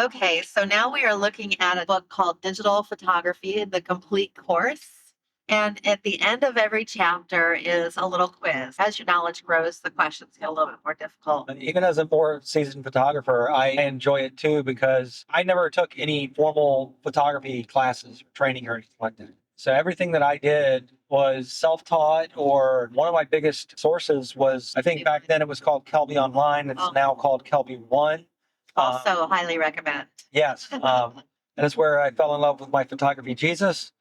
Okay, so now we are looking at a book called Digital Photography, the Complete Course. And at the end of every chapter is a little quiz. As your knowledge grows, the questions get a little bit more difficult. Even as a more seasoned photographer, I enjoy it too because I never took any formal photography classes or training or anything like that. So everything that I did was self-taught, or one of my biggest sources was, I think back then it was called Kelby Online. It's now called Kelby One. Also, highly recommend. Yes. And that's where I fell in love with my photography Jesus,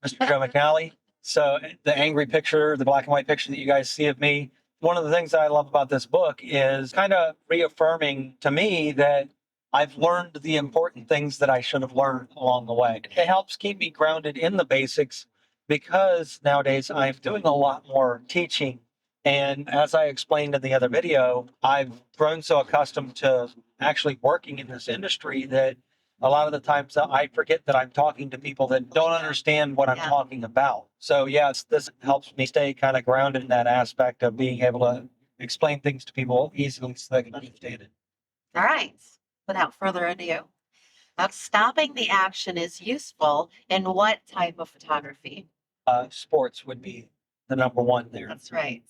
Mr. Joe McNally. So the angry picture, the black and white picture that you guys see of me, one of the things that I love about this book is kind of reaffirming to me that I've learned the important things that I should have learned along the way. It helps keep me grounded in the basics because nowadays I'm doing a lot more teaching. And as I explained in the other video, I've grown so accustomed to actually working in this industry that a lot of the times I forget that I'm talking to people that don't understand what I'm talking about. So this helps me stay kind of grounded in that aspect of being able to explain things to people easily so they can understand it. All right, without further ado, stopping the action is useful in what type of photography? Sports would be the number one there. That's right.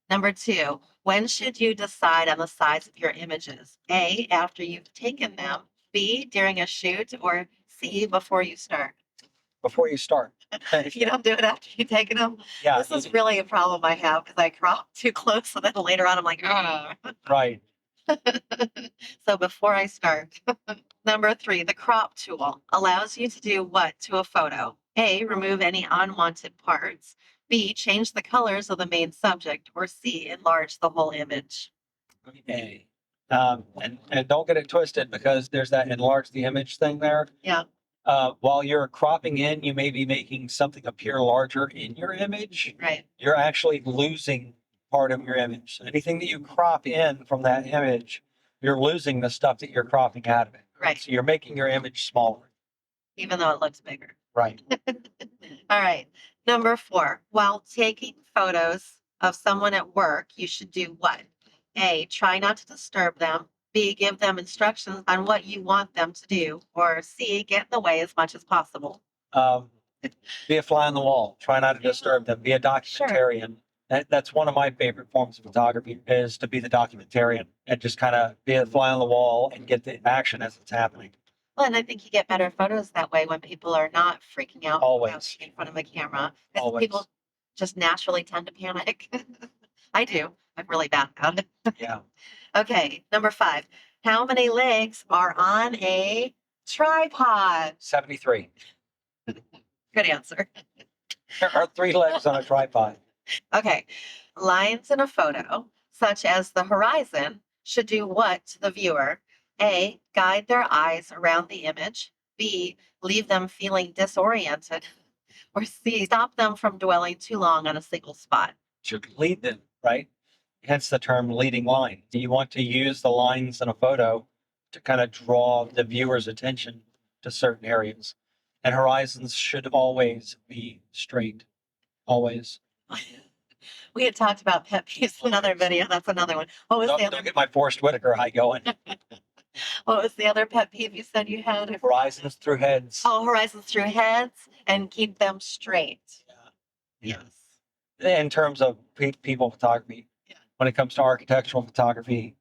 Number two, when should you decide on the size of your images? A, after you've taken them, B, during a shoot, or C, before you start? Before you start. You don't do it after you've taken them? Yeah. This is really a problem I have because I crop too close and then later on I'm like, oh. Right. So before I start. Number three, the crop tool allows you to do what to a photo? A, remove any unwanted parts. B, change the colors of the main subject. Or C, enlarge the whole image. A. And don't get it twisted because there's that enlarge the image thing there. Yeah. While you're cropping in, you may be making something appear larger in your image. Right. You're actually losing part of your image. So anything that you crop in from that image, you're losing the stuff that you're cropping out of it. Right. So you're making your image smaller. Even though it looks bigger. Right. All right. Number four, while taking photos of someone at work, you should do what? A, try not to disturb them. B, give them instructions on what you want them to do. Or C, get in the way as much as possible. Be a fly on the wall. Try not to disturb them. Be a documentarian. Sure. That's one of my favorite forms of photography is to be the documentarian and just kind of be a fly on the wall and get the action as it's happening. Well, and I think you get better photos that way when people are not freaking out Always in front of a camera. Always. People just naturally tend to panic. I do. I'm really bad about it. Yeah. Okay, number five. How many legs are on a tripod? 73. Good answer. There are 3 legs on a tripod. Okay. Lines in a photo, such as the horizon, should do what to the viewer? A, guide their eyes around the image. B, leave them feeling disoriented. Or C, stop them from dwelling too long on a single spot. Should lead them, right? Hence the term leading line. Do you want to use the lines in a photo to kind of draw the viewer's attention to certain areas? And horizons should always be straight. Always. We had talked about pet peeves in another video. That's another one. What was the other? Don't get my Forrest Whitaker high going. What was the other pet peeve you said you had? Horizons through heads. Oh, horizons through heads and keep them straight. Yeah. Yes. In terms of people photography, when it comes to architectural photography,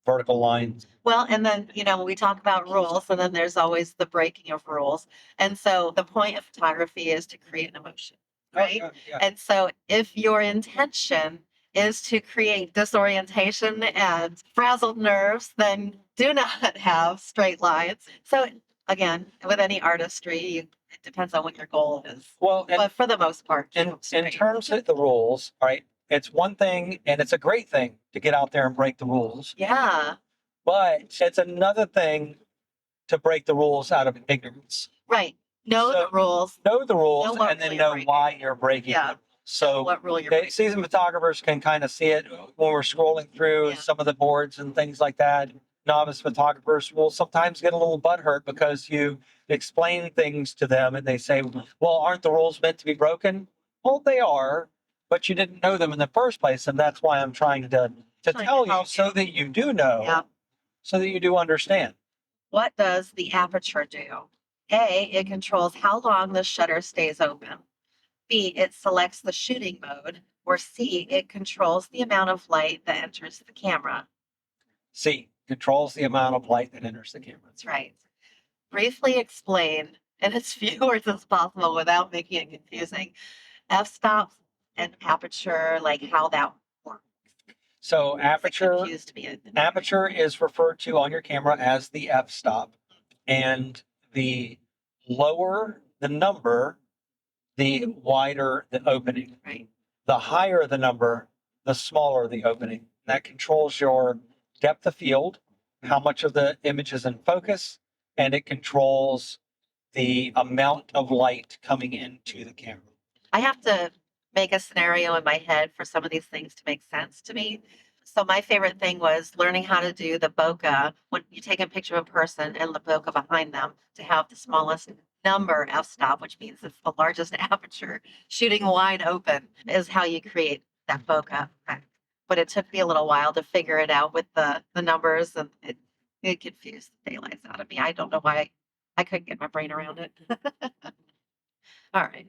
vertical lines. Well, and then, we talk about rules, and then there's always the breaking of rules. And so the point of photography is to create an emotion, right? Yeah. And so if your intention is to create disorientation and frazzled nerves, then do not have straight lines. So again, with any artistry, it depends on what your goal is. Well, but for the most part, in terms of the rules, right? It's one thing, and it's a great thing to get out there and break the rules. Yeah. But it's another thing to break the rules out of ignorance. Right. Know the rules. Know the rules, and then know why you're breaking them. So what rule you're breaking. Seasoned photographers can kind of see it when we're scrolling through some of the boards and things like that. Novice photographers will sometimes get a little butthurt because you explain things to them and they say, well, aren't the rules meant to be broken? Well, they are, but you didn't know them in the first place. And that's why I'm trying to tell you so that you do know, so that you do understand. What does the aperture do? A, it controls how long the shutter stays open. B, it selects the shooting mode. Or C, it controls the amount of light that enters the camera. C, controls the amount of light that enters the camera. That's right. Briefly explain in as few words as possible without making it confusing f-stops and aperture, like how that works. So aperture Confused me. aperture is referred to on your camera as the f-stop, and the lower the number, the wider the opening. Right. The higher the number, the smaller the opening. That controls your depth of field, how much of the image is in focus, and it controls the amount of light coming into the camera. I have to make a scenario in my head for some of these things to make sense to me. So my favorite thing was learning how to do the bokeh when you take a picture of a person and the bokeh behind them to have the smallest number f-stop, which means it's the largest aperture, shooting wide open is how you create that bokeh effect. But it took me a little while to figure it out with the numbers, and it confused the daylights out of me. I don't know why I couldn't get my brain around it. All right.